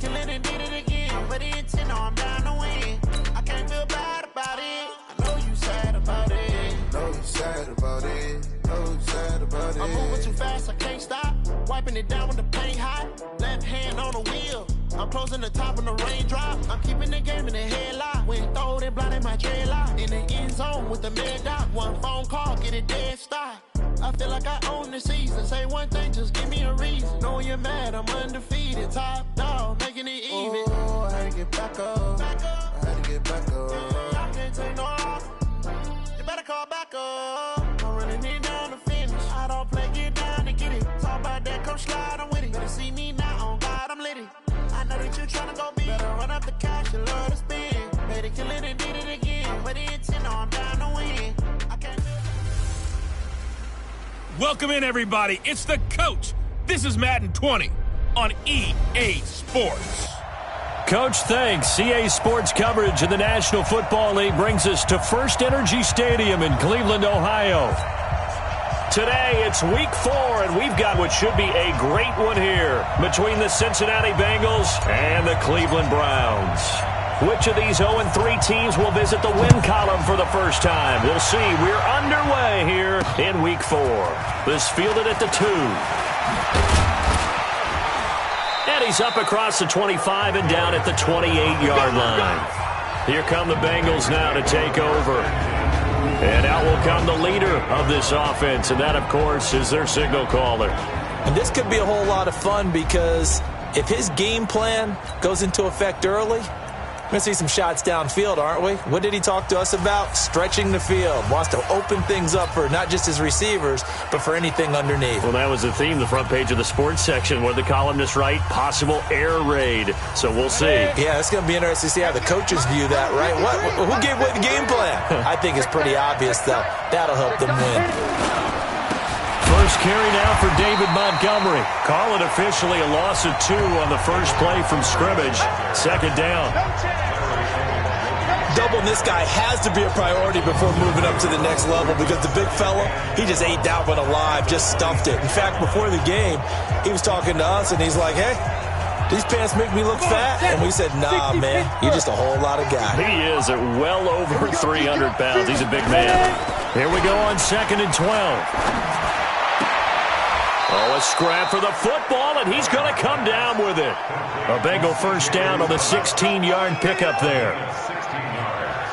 kill it and did it again. But the intent, no, I'm down to win. I can't feel bad about it. I know you sad about it. Know you sad about it. Know you sad about it. I'm moving too fast, I can't stop. Wiping it down with the paint hot. Left hand on the wheel. I'm closing the top on the raindrop. I'm keeping the game in the headlock. When throwed and blinded my dreadlock. In the end zone with the mid dot. One phone call, get it dead stop. I feel like I own the season. Say one thing, just give me a reason. Knowing you're mad, I'm undefeated. Top dog, making it even. Oh, I had to get back up. I had to get back up. I can't take no off. You better call back up. I'm running it down to finish. I don't play, get down to get it. Talk about that, come slide, I'm with it. Better see me now, on God, I'm lit it. I know that you tryna go big. Better run up the cash, you love to spend. Better kill it and did it again. But the intent, no, I'm down to win. I can't feel. Welcome in, everybody. It's the coach. This is Madden 20 on EA Sports. Coach, thanks. CA Sports coverage in the National Football League brings us to First Energy Stadium in Cleveland, Ohio. Today, it's Week 4, and we've got what should be a great one here between the Cincinnati Bengals and the Cleveland Browns. Which of these 0-3 teams will visit the win column for the first time? We'll see. We're underway here in Week 4. This fielded at the 2. And he's up across the 25 and down at the 28-yard line. Here come the Bengals now to take over. And out will come the leader of this offense, and that, of course, is their signal caller. And this could be a whole lot of fun because if his game plan goes into effect early, we're going to see some shots downfield, aren't we? What did he talk to us about? Stretching the field. Wants to open things up for not just his receivers, but for anything underneath. Well, that was the theme, the front page of the sports section, where the columnists write possible air raid. So we'll see. Yeah, it's going to be interesting to see how the coaches view that, right? Who gave away the game plan? I think it's pretty obvious, though. That'll help them win. First carry now for David Montgomery. Call it officially a loss of 2 on the first play from scrimmage. Second down. Doubling this guy has to be a priority before moving up to the next level because the big fella, he just ate that one alive, just stuffed it. In fact, before the game, he was talking to us, and he's like, hey, these pants make me look fat? And we said, nah, man, you're just a whole lot of guy. He is at well over 300 pounds. He's a big man. Here we go on 2nd and 12. Oh, a scrap for the football, and he's going to come down with it. A Bengal first down on the 16-yard pickup there.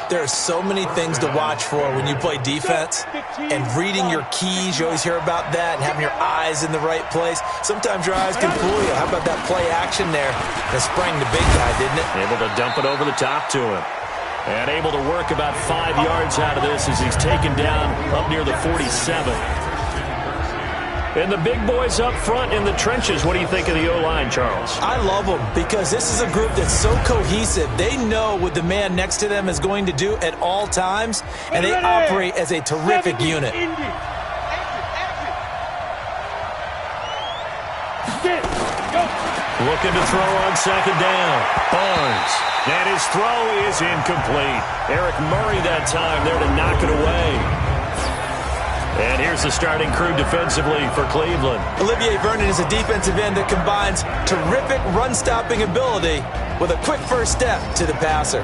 There are so many things to watch for when you play defense, and reading your keys, you always hear about that, and having your eyes in the right place. Sometimes your eyes can fool you. How about that play action there? That sprang the big guy, didn't it? Able to dump it over the top to him. And able to work about 5 yards out of this as he's taken down up near the 47. And the big boys up front in the trenches. What do you think of the O-line, Charles? I love them because this is a group that's so cohesive. They know what the man next to them is going to do at all times, and they operate as a terrific unit. Looking to throw on second down. Barnes. And his throw is incomplete. Eric Murray that time there to knock it away. And here's the starting crew defensively for Cleveland. Olivier Vernon is a defensive end that combines terrific run-stopping ability with a quick first step to the passer.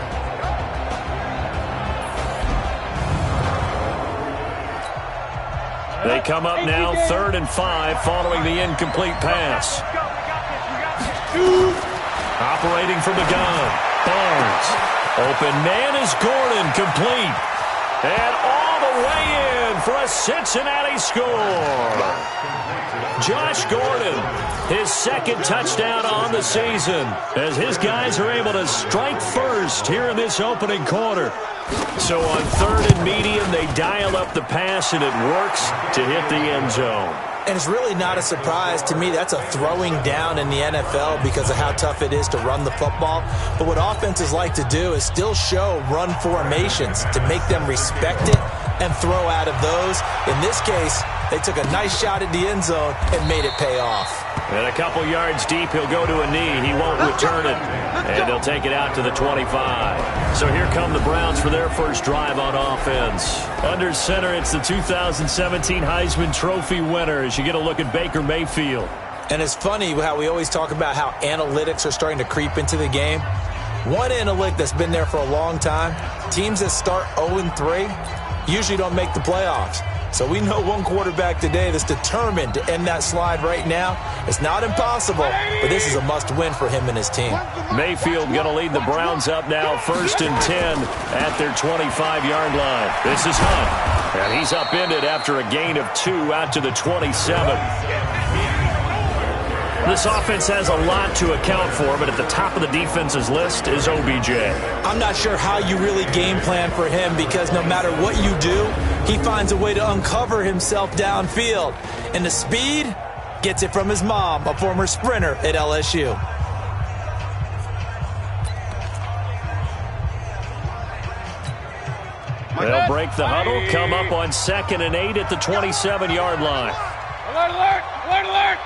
They come up now 3rd and 5 following the incomplete pass. Operating from the gun. Barnes. Open man is Gordon, complete. And all the way in for a Cincinnati score. Josh Gordon, his second touchdown on the season, as his guys are able to strike first here in this opening quarter. So on 3rd and medium, they dial up the pass, and it works to hit the end zone. And it's really not a surprise to me. That's a throwing down in the NFL because of how tough it is to run the football. But what offenses like to do is still show run formations to make them respect it and throw out of those. In this case, they took a nice shot at the end zone and made it pay off. And a couple yards deep, he'll go to a knee. He won't return it. And they'll take it out to the 25. So here come the Browns for their first drive on offense. Under center, it's the 2017 Heisman Trophy winner as you get a look at Baker Mayfield. And it's funny how we always talk about how analytics are starting to creep into the game. One analytic that's been there for a long time, teams that start 0-3 usually don't make the playoffs. So we know one quarterback today that's determined to end that slide right now. It's not impossible, but this is a must-win for him and his team. Mayfield going to lead the Browns up now, 1st and 10 at their 25-yard line. This is Hunt, and he's upended after a gain of 2 out to the 27. This offense has a lot to account for, but at the top of the defense's list is OBJ. I'm not sure how you really game plan for him because no matter what you do, he finds a way to uncover himself downfield. And the speed gets it from his mom, a former sprinter at LSU. They'll break the huddle, come up on 2nd and 8 at the 27-yard line. Alert, alert, alert, alert!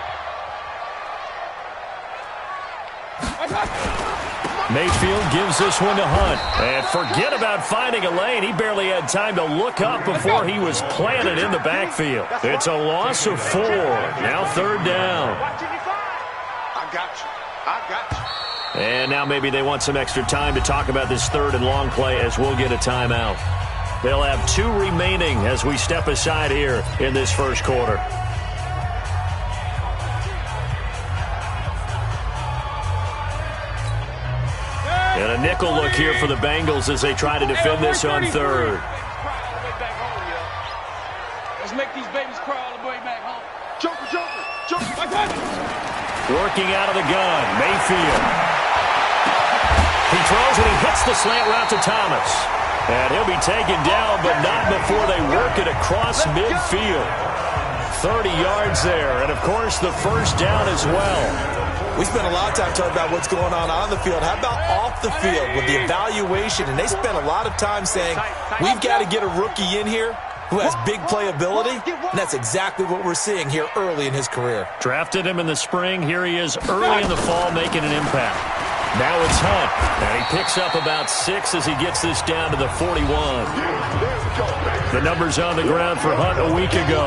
Mayfield gives this one to Hunt. And forget about finding a lane. He barely had time to look up before he was planted in the backfield. It's a loss of 4. Now 3rd down. I got you. I got you. And now maybe they want some extra time to talk about this 3rd and long play as we'll get a timeout. They'll have 2 remaining as we step aside here in this first quarter. And a nickel look here for the Bengals as they try to defend this on 3rd. Let's make these babies cry all the way back home. Joker, Joker, Joker. Working out of the gun, Mayfield. He throws and he hits the slant route to Thomas. And he'll be taken down, but not before they work it across midfield. 30 yards there, and of course the first down as well. We spent a lot of time talking about what's going on the field. How about off the field with the evaluation? And they spent a lot of time saying, we've got to get a rookie in here who has big playability. And that's exactly what we're seeing here early in his career. Drafted him in the spring. Here he is early in the fall making an impact. Now it's Hunt, and he picks up about 6 as he gets this down to the 41. The numbers on the ground for Hunt a week ago.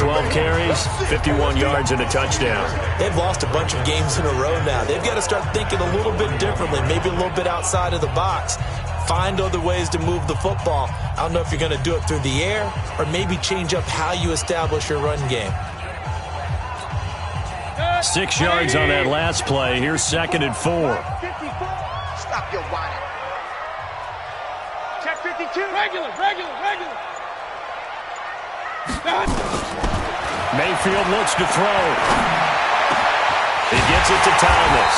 12 carries, 51 yards, and a touchdown. They've lost a bunch of games in a row now. They've got to start thinking a little bit differently, maybe a little bit outside of the box. Find other ways to move the football. I don't know if you're going to do it through the air or maybe change up how you establish your run game. 6 yards on that last play. Here's 2nd and 4. Stop your whining. Check 52. Regular. Mayfield looks to throw. He gets it to Thomas.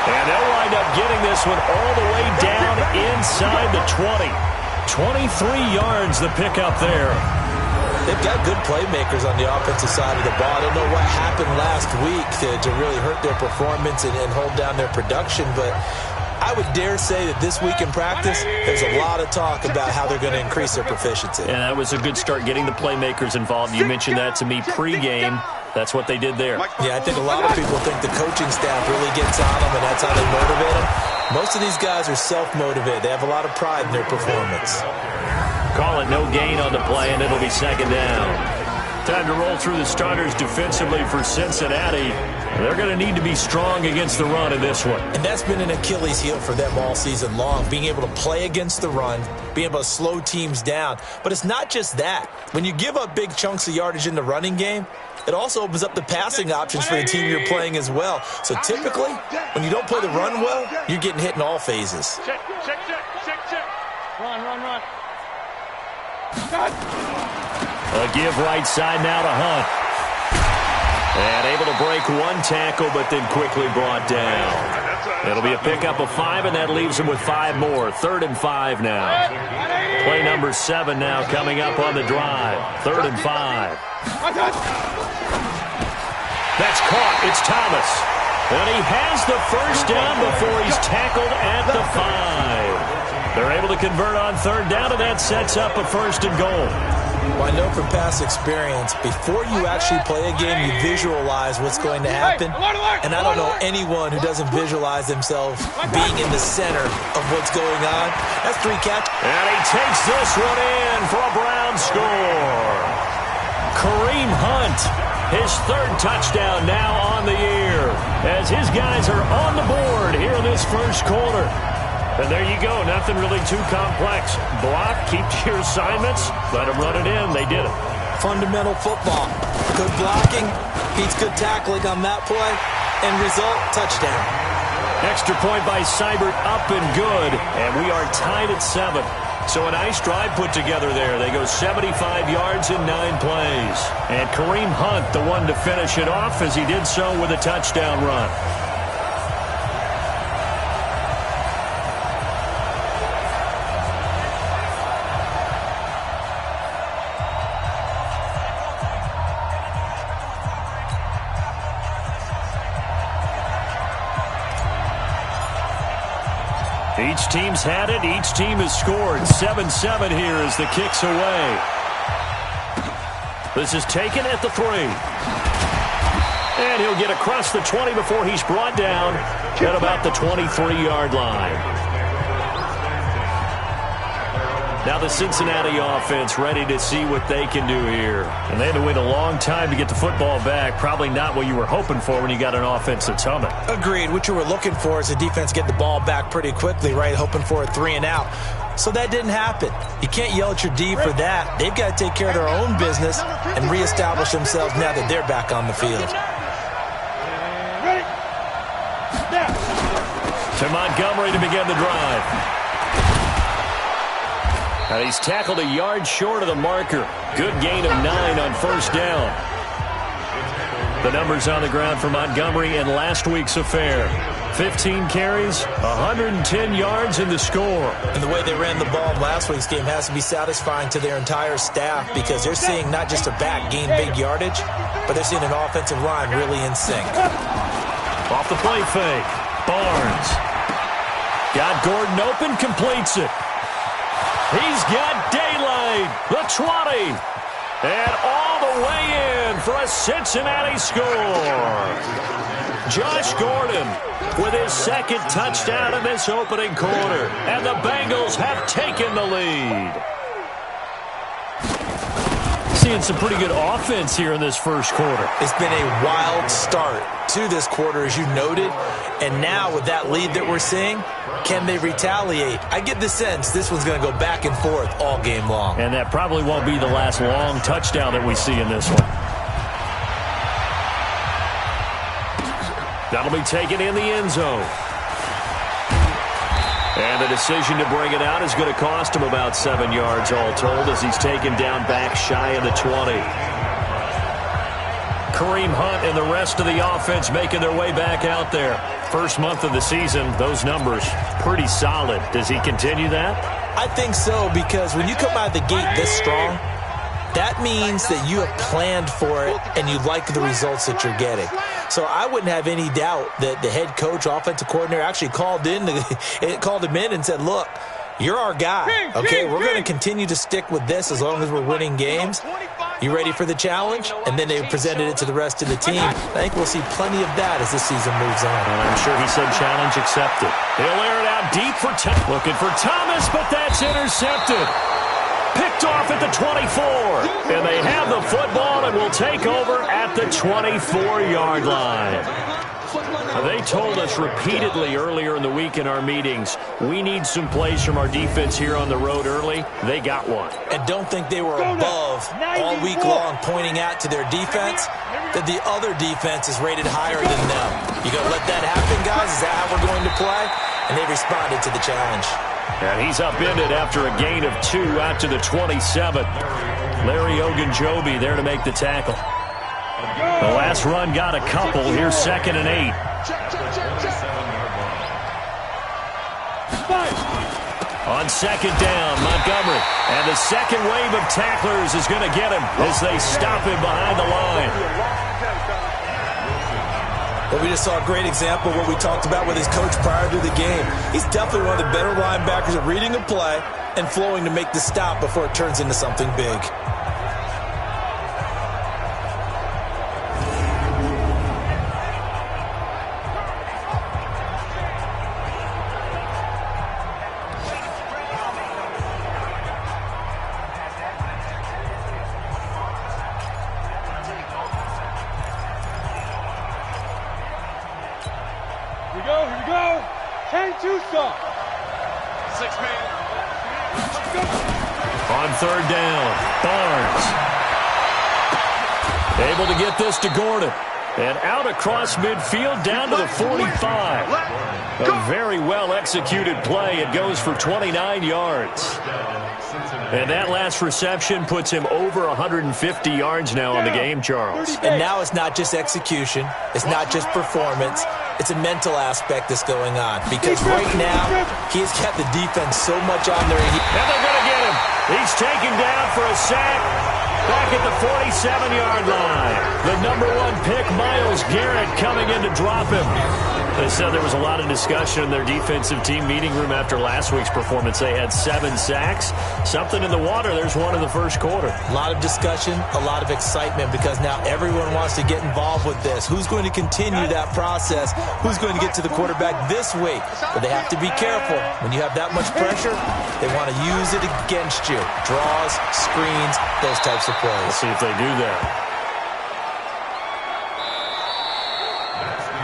And they'll wind up getting this one all the way down inside the 20. 23 yards the pickup there. They've got good playmakers on the offensive side of the ball. I don't know what happened last week to really hurt their performance and hold down their production, but I would dare say that this week in practice, there's a lot of talk about how they're going to increase their proficiency. And that was a good start getting the playmakers involved. You mentioned that to me pregame. That's what they did there. Yeah, I think a lot of people think the coaching staff really gets on them, and that's how they motivate them. Most of these guys are self-motivated. They have a lot of pride in their performance. Call it no gain on the play, and it'll be 2nd down. Time to roll through the starters defensively for Cincinnati. They're going to need to be strong against the run in this one. And that's been an Achilles heel for them all season long, being able to play against the run, being able to slow teams down. But it's not just that. When you give up big chunks of yardage in the running game, it also opens up the passing options for the team you're playing as well. So typically, when you don't play the run well, you're getting hit in all phases. Check. Run. A give right side now to Hunt. And able to break one tackle, but then quickly brought down. It'll be a pickup of 5, and that leaves him with 5 more. 3rd and 5 now. Play number 7 now coming up on the drive. 3rd and 5. That's caught. It's Thomas. And he has the first down before he's tackled at the 5. They're able to convert on 3rd down, and that sets up a 1st and goal. Well, I know from past experience, before you actually play a game, you visualize what's going to happen. And I don't know anyone who doesn't visualize themselves being in the center of what's going on. That's 3 catches. And he takes this one in for a Brown score. Kareem Hunt His third touchdown now on the year as his guys are on the board here in this first quarter. And there you go. Nothing really too complex. Block, keep to your assignments, let them run it in. They did it. Fundamental football. Good blocking, beats good tackling on that play, and result, touchdown. Extra point by Seibert, up and good, and we are tied at 7. So a nice drive put together there. They go 75 yards in 9 plays. And Kareem Hunt, the one to finish it off, as he did so with a touchdown run. Each team's had it. Each team has scored. 7-7 here as the kick's away. This is taken at the 3. And he'll get across the 20 before he's brought down at about the 23-yard line. Now the Cincinnati offense ready to see what they can do here. And they had to wait a long time to get the football back. Probably not what you were hoping for when you got an offense that's humming. Agreed. What you were looking for is the defense get the ball back pretty quickly, right? Hoping for a 3 and out. So that didn't happen. You can't yell at your D for that. They've got to take care of their own business and reestablish themselves now that they're back on the field. To Montgomery to begin the drive. And he's tackled a yard short of the marker. Good gain of 9 on first down. The numbers on the ground for Montgomery in last week's affair. 15 carries, 110 yards in the score. And the way they ran the ball in last week's game has to be satisfying to their entire staff because they're seeing not just a back gain big yardage, but they're seeing an offensive line really in sync. Off the play fake. Barnes. Got Gordon open, completes it. He's got daylight, the 20, and all the way in for a Cincinnati score. Josh Gordon with his second touchdown in this opening quarter, and the Bengals have taken the lead. Seeing some pretty good offense here in this first quarter. It's been a wild start to this quarter, as you noted, and now with that lead that we're seeing, can they retaliate? I get the sense this one's going to go back and forth all game long. And that probably won't be the last long touchdown that we see in this one. That'll be taken in the end zone. And the decision to bring it out is going to cost him about 7 yards all told as he's taken down back shy of the 20. Kareem Hunt and the rest of the offense making their way back out there. First month of the season, those numbers pretty solid. Does he continue that? I think so, because when you come out of the gate this strong, that means that you have planned for it and you like the results that you're getting. So I wouldn't have any doubt that the head coach, offensive coordinator, actually called him in and said, look, you're our guy, okay? We're going to continue to stick with this as long as we're winning games. You ready for the challenge? And then they presented it to the rest of the team. I think we'll see plenty of that as this season moves on. And I'm sure he said challenge accepted. He'll air it out deep for looking for Thomas, but that's intercepted. Picked off at the 24. And they have the football and will take over at the 24-yard line. They told us repeatedly earlier in the week in our meetings, we need some plays from our defense here on the road early. They got one. And don't think they were above all week long pointing out to their defense that the other defense is rated higher than them. You going to let that happen, guys? Is that how we're going to play? And they responded to the challenge. And he's upended after a gain of 2 out to the 27. Larry Ogunjobi there to make the tackle. The last run got a couple. Here's 2nd and 8. On 2nd down, Montgomery. And the second wave of tacklers is going to get him as they stop him behind the line. Well, we just saw a great example of what we talked about with his coach prior to the game. He's definitely one of the better linebackers at reading a play and flowing to make the stop before it turns into something big. some. 6-man. On third down, Barnes. Able to get this to Gordon. And out across midfield down to the 45. A very well-executed play. It goes for 29 yards. And that last reception puts him over 150 yards now on the game, Charles. And now it's not just execution. It's not just performance. It's a mental aspect that's going on. Because right now, he's kept the defense so much on their heels. And they're going to get him. He's taken down for a sack. Back at the 47-yard line. The #1 pick, Myles Garrett, coming in to drop him. They said there was a lot of discussion in their defensive team meeting room after last week's performance. They had 7 sacks. Something in the water. There's one in the first quarter. A lot of discussion, a lot of excitement, because now everyone wants to get involved with this. Who's going to continue that process? Who's going to get to the quarterback this week? But they have to be careful. When you have that much pressure, they want to use it against you. Draws, screens, those types of plays. Let's see if they do that.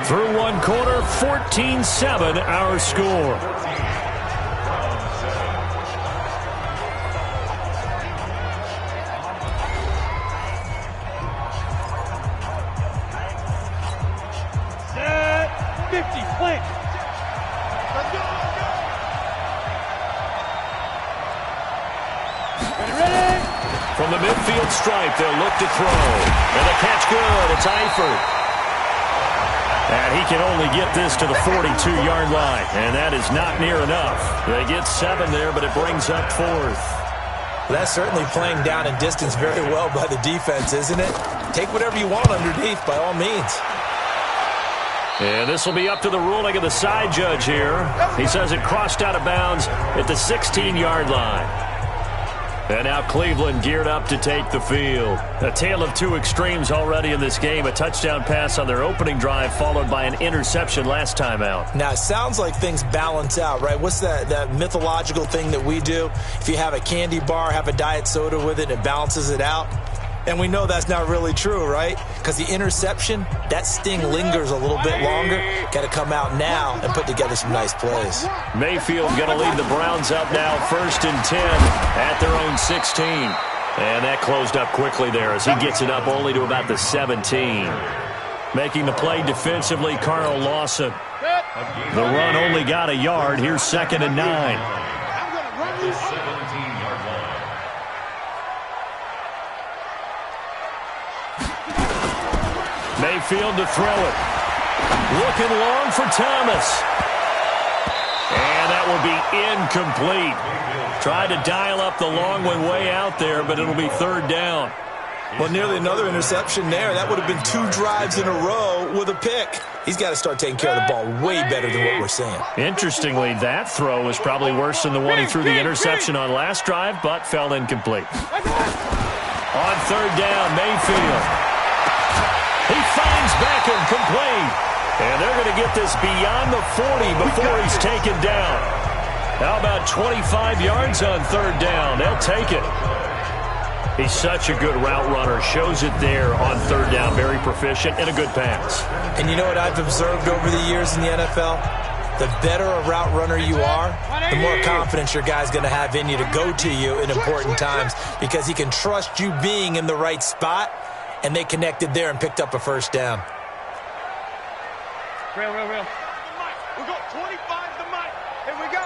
Through one quarter, 14-7 our score. Set. 50, plant. Let's go, let's go. Ready? From the midfield stripe, they'll look to throw. And the catch good. It's Eifert. And he can only get this to the 42-yard line. And that is not near enough. They get 7 there, but it brings up 4th. Well, that's certainly playing down in distance very well by the defense, isn't it? Take whatever you want underneath, by all means. And this will be up to the ruling of the side judge here. He says it crossed out of bounds at the 16-yard line. And now Cleveland geared up to take the field. A tale of two extremes already in this game. A touchdown pass on their opening drive followed by an interception last time out. Now, it sounds like things balance out, right? What's that mythological thing that we do? If you have a candy bar, have a diet soda with it, it balances it out. And we know that's not really true, right? Because the interception, that sting lingers a little bit longer. Got to come out now and put together some nice plays. Mayfield going to lead the Browns up now, 1st and 10 at their own 16. And that closed up quickly there as he gets it up only to about the 17. Making the play defensively, Carl Lawson. The run only got a yard. Here's 2nd and 9. I'm going to run this 17-yard line. Mayfield to throw it. Looking long for Thomas. And that will be incomplete. Tried to dial up the long one way out there, but it'll be 3rd down. Well, nearly another interception there. That would have been 2 drives in a row with a pick. He's got to start taking care of the ball way better than what we're seeing. Interestingly, that throw was probably worse than the one he threw the interception on last drive, but fell incomplete. On 3rd down, Mayfield. He finds Beckham complete. And they're going to get this beyond the 40 before he's taken down. How about 25 yards on 3rd down? They'll take it. He's such a good route runner. Shows it there on 3rd down. Very proficient and a good pass. And you know what I've observed over the years in the NFL? The better a route runner you are, the more confidence your guy's going to have in you to go to you in important times because he can trust you being in the right spot. And they connected there and picked up a 1st down. Real. We got 25 the mic. Here we go.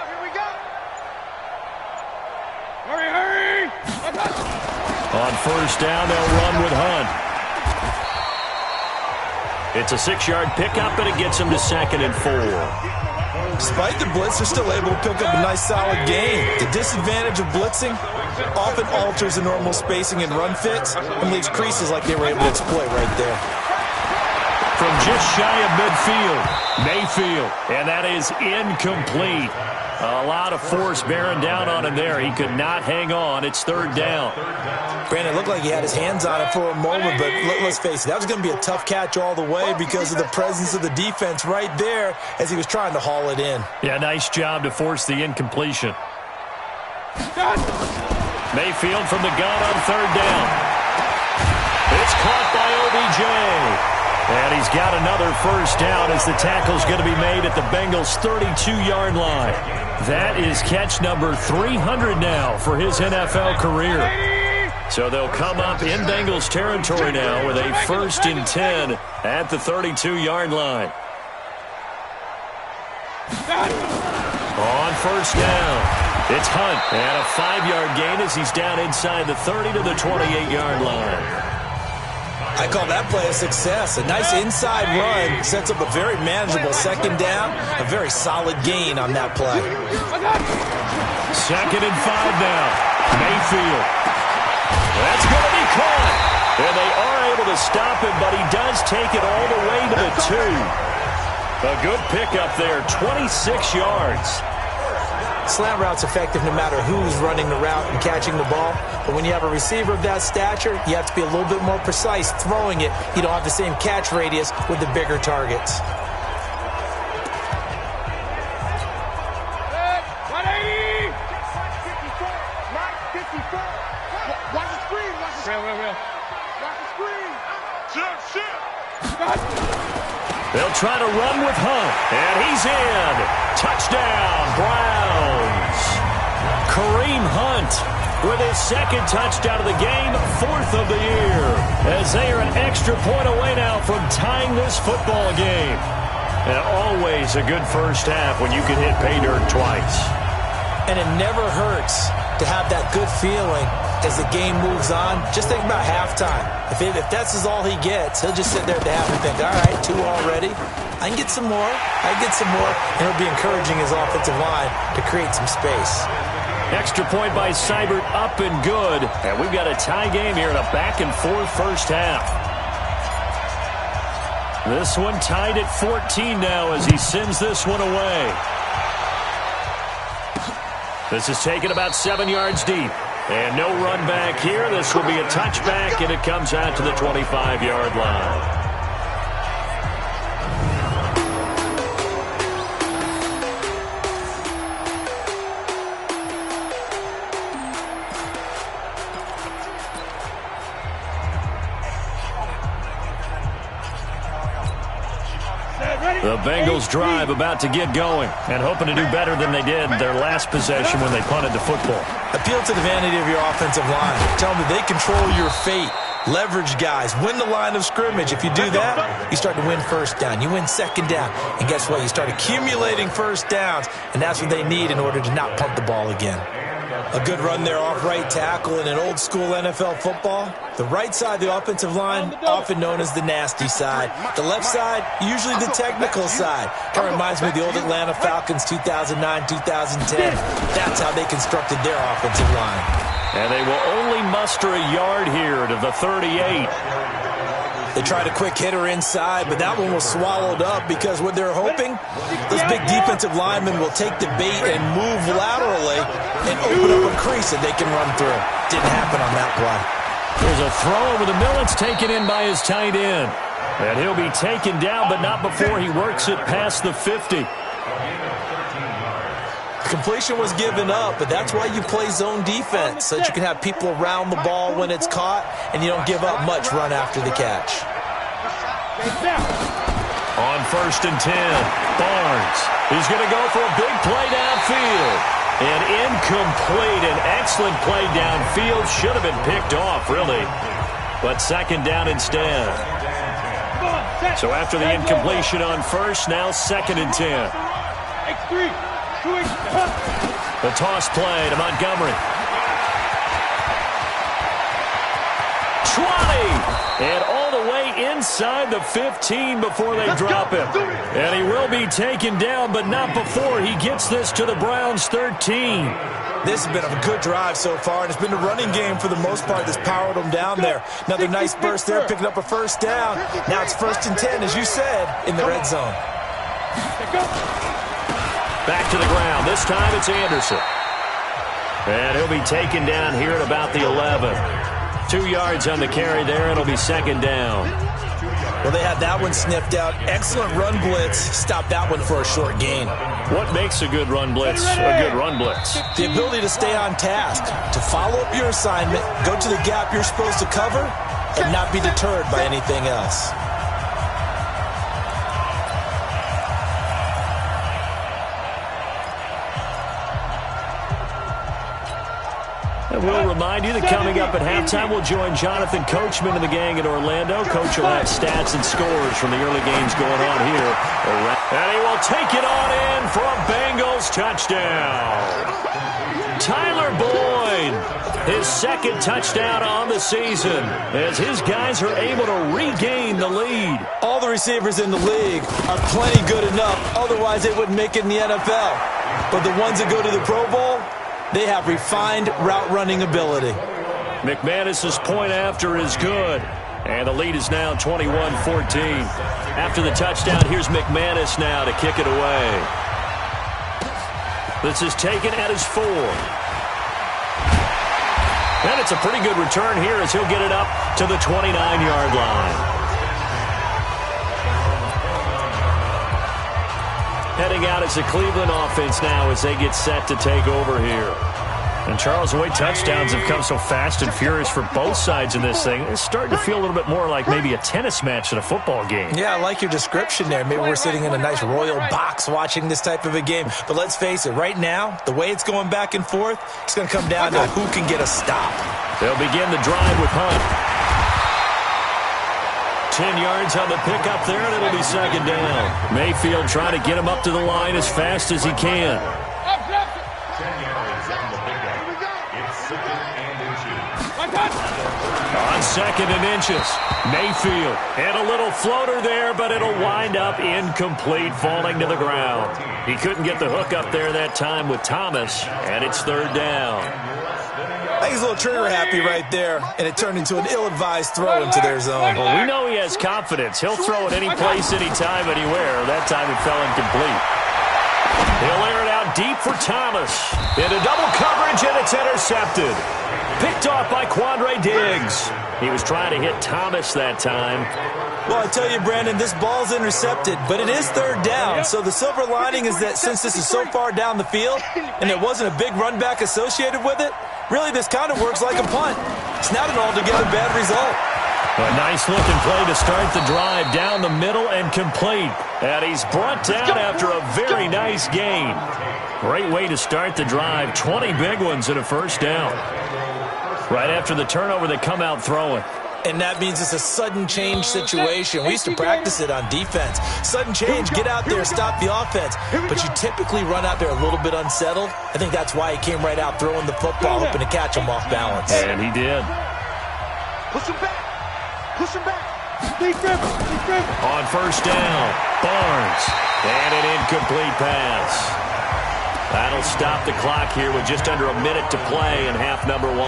Hurry. On 1st down, they'll run with Hunt. It's a 6-yard pickup, and it gets him to 2nd and 4. Despite the blitz, they're still able to pick up a nice, solid gain. The disadvantage of blitzing often alters the normal spacing and run fits and leaves creases like they were able to exploit right there. From just shy of midfield, Mayfield, and that is incomplete. A lot of force bearing down on him there. He could not hang on. It's 3rd down. Brandon, it looked like he had his hands on it for a moment, but let's face it, that was going to be a tough catch all the way because of the presence of the defense right there as he was trying to haul it in. Yeah, nice job to force the incompletion. Mayfield from the gun on 3rd down. It's caught by OBJ. And he's got another first down as the tackle's going to be made at the Bengals' 32-yard line. That is catch number 300 now for his NFL career. So they'll come up in Bengals territory now with a 1st and 10 at the 32-yard line. On first down, it's Hunt. And a 5-yard gain as he's down inside the 30 to the 28-yard line. I call that play a success. A nice inside run sets up a very manageable second down. A very solid gain on that play. 2nd and 5 now. Mayfield. That's going to be caught. And they are able to stop him, but he does take it all the way to the 2. A good pickup there, 26 yards. Slant route's effective no matter who's running the route and catching the ball. But when you have a receiver of that stature, you have to be a little bit more precise throwing it. You don't have the same catch radius with the bigger targets. They'll try to run with Hunt, and he's in. Touchdown, Browns. Kareem Hunt with his 2nd touchdown of the game, 4th of the year, as they are an extra point away now from tying this football game. And always a good first half when you can hit pay dirt twice. And it never hurts to have that good feeling as the game moves on. Just think about halftime. If that's all he gets, he'll just sit there at the half and think, all right, 2 already. I can get some more. And he'll be encouraging his offensive line to create some space. Extra point by Seibert, up and good. And we've got a tie game here in a back-and-forth first half. This one tied at 14 now as he sends this one away. This is taken about 7 yards deep. And no run back here. This will be a touchback, and it comes out to the 25-yard line. The Bengals drive about to get going and hoping to do better than they did their last possession when they punted the football. Appeal to the vanity of your offensive line. Tell them that they control your fate. Leverage guys. Win the line of scrimmage. If you do that, you start to win first down. You win second down. And guess what? You start accumulating first downs, and that's what they need in order to not punt the ball again. A good run there off right tackle in an old-school NFL football. The right side of the offensive line, often known as the nasty side. The left side, usually the technical side. Kind of reminds me of the old Atlanta Falcons 2009-2010. That's how they constructed their offensive line. And they will only muster a yard here to the 38. They tried a quick hitter inside, but that one was swallowed up because what they're hoping, those big defensive linemen will take the bait and move laterally and open up a crease that they can run through. Didn't happen on that play. There's a throw over the middle. It's taken in by his tight end. And he'll be taken down, but not before he works it past the 50. Completion was given up, but that's why you play zone defense, so that you can have people around the ball when it's caught, and you don't give up much run after the catch. On 1st and 10, Barnes. He's going to go for a big play downfield. And incomplete. An excellent play downfield. Should have been picked off, really. But second down instead. So after the incompletion on 1st, now 2nd and 10. The toss play to Montgomery. 20! And all the way inside the 15 before they drop him. And he will be taken down, but not before he gets this to the Browns' 13. This has been a good drive so far, and it's been a running game for the most part that's powered them down there. Another nice burst there, picking up a first down. Now it's 1st and 10, as you said, in the red zone. Back to the ground. This time it's Anderson. And he'll be taken down here at about the 11. 2 yards on the carry there. It'll be second down. Well, they had that one sniffed out. Excellent run blitz. Stop that one for a short gain. What makes a good run blitz a good run blitz? The ability to stay on task, to follow up your assignment, go to the gap you're supposed to cover, and not be deterred by anything else. And we'll remind you that coming up at halftime, we'll join Jonathan Coachman and the gang in Orlando. Coach will have stats and scores from the early games going on here. And he will take it on in for a Bengals touchdown. Tyler Boyd, his second touchdown on the season, as his guys are able to regain the lead. All the receivers in the league are plenty good enough, otherwise they wouldn't make it in the NFL. But the ones that go to the Pro Bowl, they have refined route-running ability. McManus's point after is good. And the lead is now 21-14. After the touchdown, here's McManus now to kick it away. This is taken at his 4. And it's a pretty good return here as he'll get it up to the 29-yard line. Heading out is the Cleveland offense now as they get set to take over here. And Charles, the way touchdowns have come so fast and furious for both sides in this thing, it's starting to feel a little bit more like maybe a tennis match in a football game. Yeah, I like your description there. Maybe we're sitting in a nice royal box watching this type of a game. But let's face it, right now, the way it's going back and forth, it's going to come down to who can get a stop. They'll begin the drive with Hunt. 10 yards on the pickup there, and it'll be second down. Mayfield trying to get him up to the line as fast as he can. On second and inches, Mayfield. And a little floater there, but it'll wind up incomplete, falling to the ground. He couldn't get the hook up there that time with Thomas, and it's third down. I think he's a little trigger happy right there, and it turned into an ill-advised throw into their zone. Well, we know he has confidence. He'll throw it any place, anytime, anywhere. That time it fell incomplete. He'll air it out deep for Thomas. Into double coverage, and it's intercepted. Picked off by Quandre Diggs. He was trying to hit Thomas that time. Well, I tell you, Brandon, this ball's intercepted, but it is third down. So the silver lining is that since this is so far down the field and there wasn't a big run back associated with it, really this kind of works like a punt. It's not an altogether bad result. A nice-looking play to start the drive down the middle and complete. And he's brought down after a very nice gain. Great way to start the drive. 20 big ones and a first down. Right after the turnover, they come out throwing. And that means it's a sudden change situation. We used to practice it on defense. Sudden change, get out there, stop the offense. But you typically run out there a little bit unsettled. I think that's why he came right out throwing the football, hoping to catch him off balance. And he did. Push him back. Push him back. Stay driven. Stay driven. On first down, Barnes. And an incomplete pass. That'll stop the clock here with just under a minute to play in half number 1.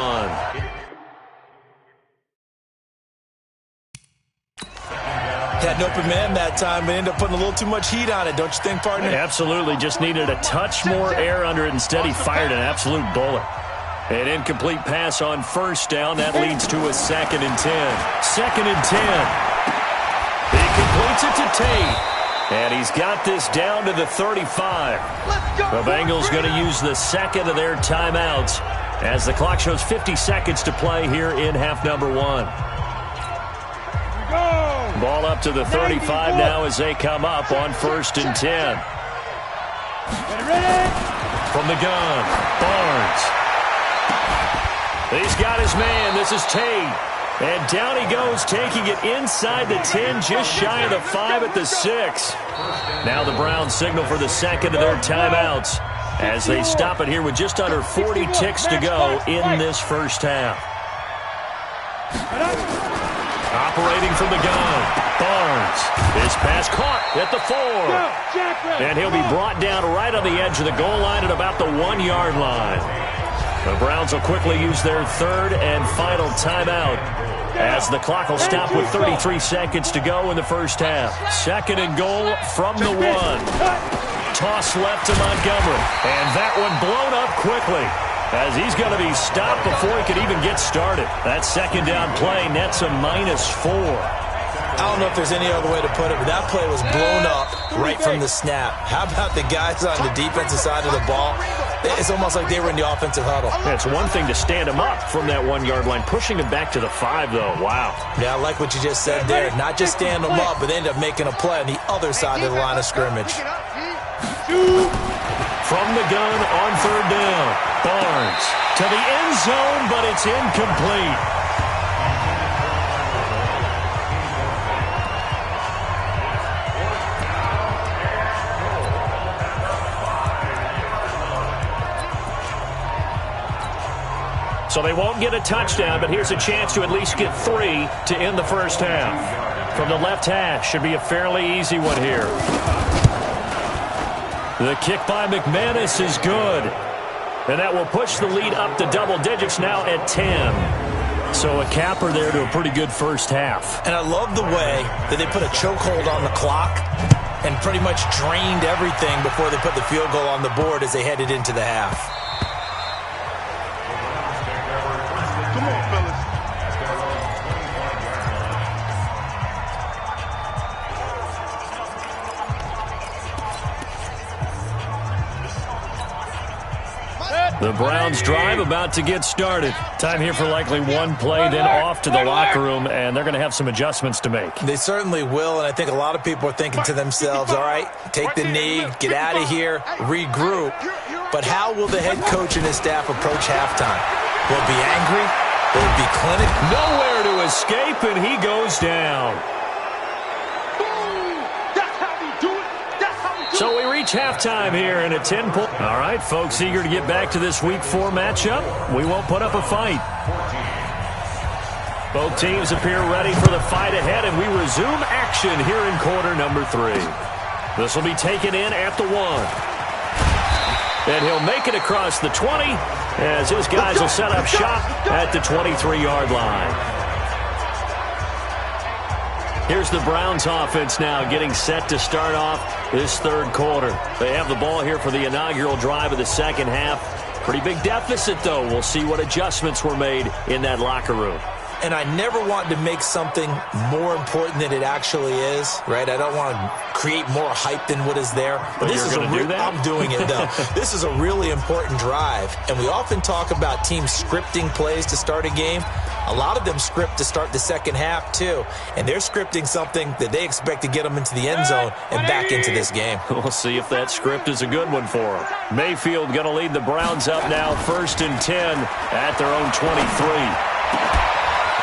Had an open man that time, but ended up putting a little too much heat on it, don't you think, partner? Absolutely. Just needed a touch more air under it. Instead, he fired an absolute bullet. An incomplete pass on first down. That leads to a 2nd and 10. 2nd and 10. He completes it to Tate. And he's got this down to the 35. The Bengals going to use the second of their timeouts as the clock shows 50 seconds to play here in half number 1. Ball up to the 35 now as they come up on 1st and 10. From the gun, Barnes. He's got his man. This is Tate. And down he goes, taking it inside the 10, just shy of the 5 at the 6. Now the Browns signal for the second of their timeouts as they stop it here with just under 40 ticks to go in this first half. Operating from the gun, Barnes. His pass caught at the 4. And he'll be brought down right on the edge of the goal line at about the 1-yard line. The Browns will quickly use their third and final timeout as the clock will stop with 33 seconds to go in the first half. 2nd and goal from the 1. Toss left to Montgomery. And that one blown up quickly, as he's going to be stopped before he could even get started. That second down play nets a -4. I don't know if there's any other way to put it, but that play was blown up right from the snap. How about the guys on the defensive side of the ball? It's almost like they were in the offensive huddle. Yeah, it's one thing to stand him up from that 1-yard line. Pushing him back to the 5, though. Wow. Yeah, I like what you just said there. Not just stand them up, but they end up making a play on the other side of the line of scrimmage. From the gun on 3rd down. Barnes to the end zone, but it's incomplete. So they won't get a touchdown, but here's a chance to at least get 3 to end the first half. From the left hash, should be a fairly easy one here. The kick by McManus is good. And that will push the lead up to double digits now at 10. So a capper there to a pretty good first half. And I love the way that they put a chokehold on the clock and pretty much drained everything before they put the field goal on the board as they headed into the half. Come on, fellas. The Browns drive about to get started. Time here for likely one play, then off to the locker room, and they're going to have some adjustments to make. They certainly will, and I think a lot of people are thinking to themselves, all right, take the knee, get out of here, regroup. But how will the head coach and his staff approach halftime? Will it be angry? Will it be clinical? Nowhere to escape, and he goes down. So we reach halftime here in a 10-point. All right, folks, eager to get back to this Week 4 matchup. We won't put up a fight. Both teams appear ready for the fight ahead, and we resume action here in quarter number 3. This will be taken in at the 1. And he'll make it across the 20 as his guys will set up shop at the 23-yard line. Here's the Browns offense now getting set to start off this third quarter. They have the ball here for the inaugural drive of the second half. Pretty big deficit, though. We'll see what adjustments were made in that locker room. And I never want to make something more important than it actually is, right? I don't want to create more hype than what is there. But this is do that? I'm doing it, though. This is a really important drive. And we often talk about teams scripting plays to start a game. A lot of them script to start the second half, too. And they're scripting something that they expect to get them into the end zone and back into this game. We'll see if that script is a good one for them. Mayfield going to lead the Browns up now, 1st and 10 at their own 23.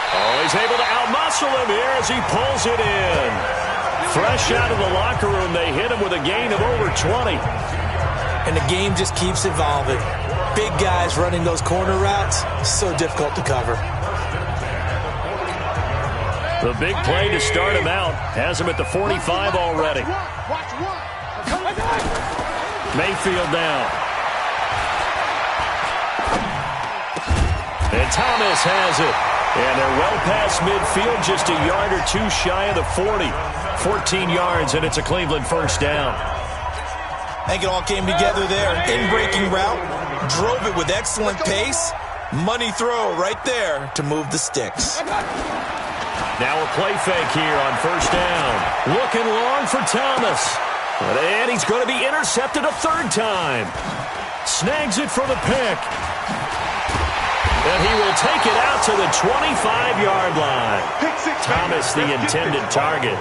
Oh, he's able to outmuscle him here as he pulls it in. Fresh out of the locker room, they hit him with a gain of over 20. And the game just keeps evolving. Big guys running those corner routes, so difficult to cover. The big play to start him out has him at the 45 already. Mayfield down. And Thomas has it. And they're well past midfield, just a yard or two shy of the 40. 14 yards, and it's a Cleveland first down. I think it all came together there. In-breaking route, drove it with excellent pace. Money throw right there to move the sticks. Now a play fake here on first down. Looking long for Thomas. And he's going to be intercepted a third time. Snags it for the pick. And he will take it out to the 25-yard line. Thomas, the intended target.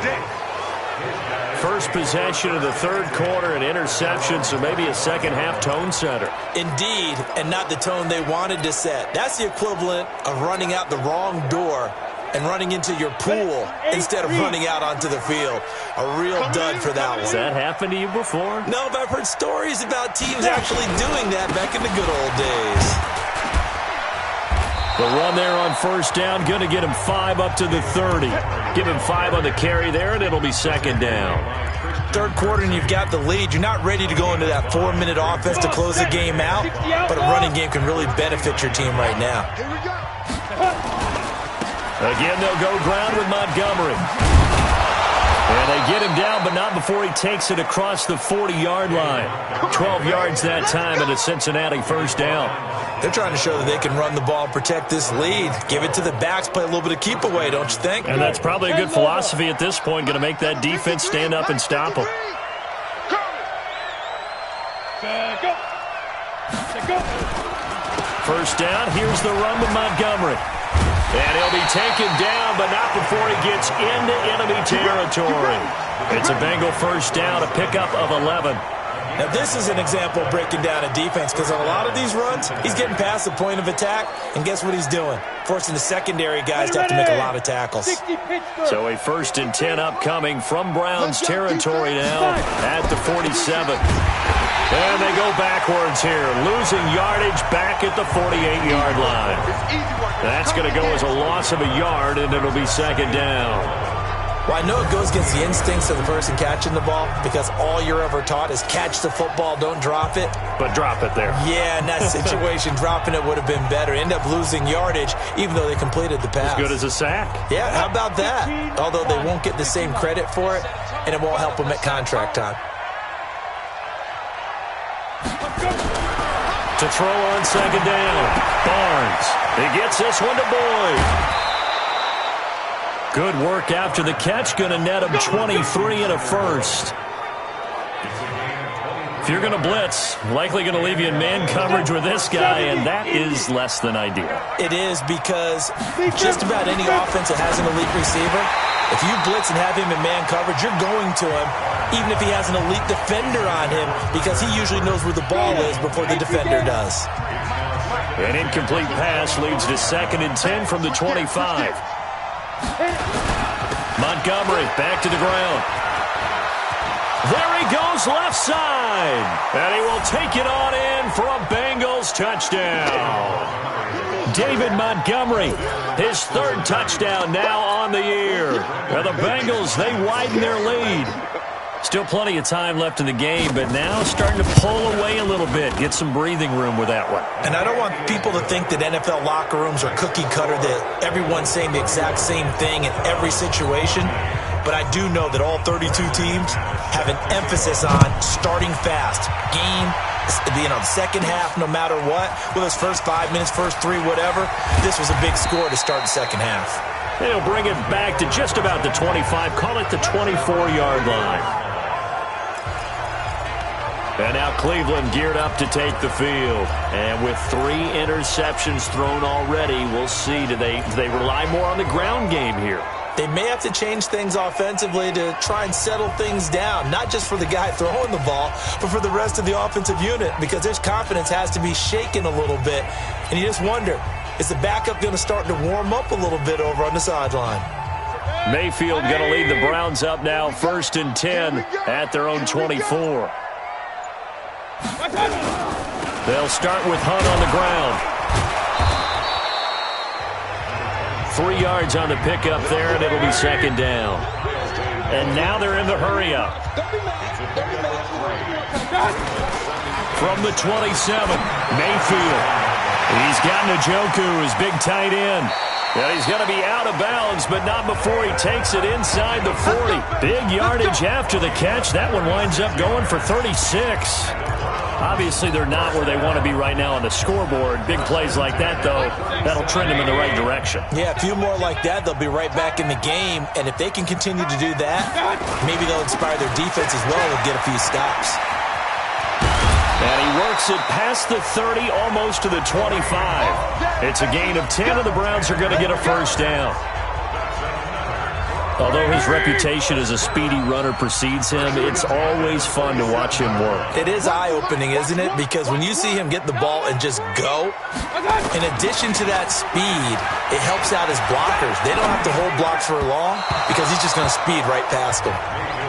First possession of the third quarter, an interception, so maybe a second-half tone setter. Indeed, and not the tone they wanted to set. That's the equivalent of running out the wrong door and running into your pool instead of running out onto the field. A real dud for that one. Has that happened to you before? No, but I've heard stories about teams actually doing that back in the good old days. The run there on first down, going to get him 5 up to the 30. Give him 5 on the carry there, and it'll be second down. Third quarter, and you've got the lead. You're not ready to go into that 4-minute offense to close the game out, but a running game can really benefit your team right now. Again, they'll go ground with Montgomery. And they get him down, but not before he takes it across the 40-yard line. 12 yards that time, and a Cincinnati first down. They're trying to show that they can run the ball and protect this lead. Give it to the backs, play a little bit of keep away, don't you think? And that's probably a good philosophy at this point, going to make that defense stand up and stop them. First down, here's the run with Montgomery. And he'll be taken down, but not before he gets into enemy territory. It's a Bengal first down, a pickup of 11. Now, this is an example of breaking down a defense because on a lot of these runs, he's getting past the point of attack, and guess what he's doing? Forcing the secondary guys to have to make a lot of tackles. So a 1st and 10 upcoming from Browns territory now at the 47. And they go backwards here, losing yardage back at the 48-yard line. That's going to go as a loss of a yard, and it'll be 2nd down. Well, I know it goes against the instincts of the person catching the ball because all you're ever taught is catch the football, don't drop it. But drop it there. Yeah, in that situation, dropping it would have been better. End up losing yardage even though they completed the pass. As good as a sack. Yeah, how about that? Although they won't get the same credit for it, and it won't help them at contract time. To throw on 2nd down. Barnes. He gets this one to Boyd. Good work after the catch. Going to net him 23 and a 1st. If you're going to blitz, likely going to leave you in man coverage with this guy, and that is less than ideal. It is because just about any offense that has an elite receiver, if you blitz and have him in man coverage, you're going to him, even if he has an elite defender on him, because he usually knows where the ball is before the defender does. An incomplete pass leads to 2nd and 10 from the 25. Montgomery back to the ground. There he goes left side. And he will take it on in for a Bengals touchdown. David Montgomery, his 3rd touchdown now on the year. And the Bengals, they widen their lead. Still plenty of time left in the game, but now starting to pull away a little bit. Get some breathing room with that one. And I don't want people to think that NFL locker rooms are cookie cutter, that everyone's saying the exact same thing in every situation. But I do know that all 32 teams have an emphasis on starting fast. Game, the second half, no matter what. Whether it's first 5 minutes, first 3, whatever. This was a big score to start the second half. They'll bring it back to just about the 25. Call it the 24-yard line. And now Cleveland geared up to take the field. And with 3 interceptions thrown already, we'll see. Do they rely more on the ground game here? They may have to change things offensively to try and settle things down, not just for the guy throwing the ball, but for the rest of the offensive unit, because his confidence has to be shaken a little bit. And you just wonder, is the backup going to start to warm up a little bit over on the sideline? Mayfield going to lead the Browns up now, 1st and 10 at their own 24. They'll start with Hunt on the ground. 3 yards on the pickup there, and it'll be 2nd down. And now they're in the hurry-up. From the 27, Mayfield. He's got Njoku, his big tight end. And he's going to be out of bounds, but not before he takes it inside the 40. Big yardage after the catch. That one winds up going for 36. Obviously, they're not where they want to be right now on the scoreboard. Big plays like that, though, that'll trend them in the right direction. Yeah, a few more like that, they'll be right back in the game. And if they can continue to do that, maybe they'll inspire their defense as well and get a few stops. And he works it past the 30, almost to the 25. It's a gain of 10, and the Browns are going to get a 1st down. Although his reputation as a speedy runner precedes him, it's always fun to watch him work. It is eye-opening, isn't it? Because when you see him get the ball and just go, in addition to that speed, it helps out his blockers. They don't have to hold blocks for long because he's just going to speed right past them.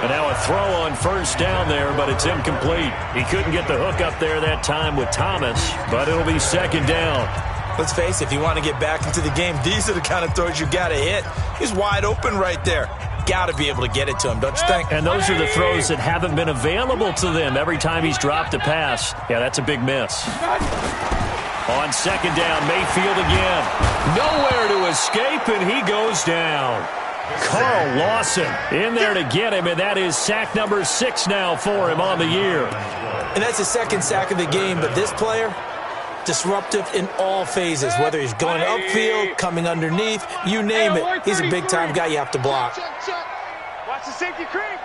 And now a throw on 1st down there, but it's incomplete. He couldn't get the hook up there that time with Thomas, but it'll be 2nd down. Let's face it, if you want to get back into the game, these are the kind of throws you got to hit. He's wide open right there. Got to be able to get it to him, don't you think? And those are the throws that haven't been available to them every time he's dropped a pass. Yeah, that's a big miss. On 2nd down, Mayfield again. Nowhere to escape, and he goes down. Carl Lawson in there to get him, and that is sack number 6 now for him on the year. And that's his 2nd sack of the game, but this player, disruptive in all phases, whether he's going upfield, coming underneath, you name it. He's a big-time guy you have to block. Watch the safety creep.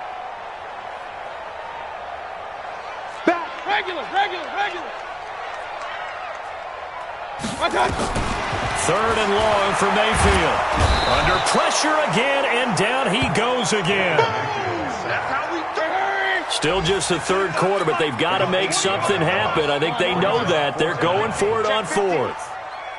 Back. Regular. 3rd and long for Mayfield. Under pressure again, and down he goes again. That's how we do it. Still just the third quarter, but they've got to make something happen. I think they know that. They're going for it on fourth.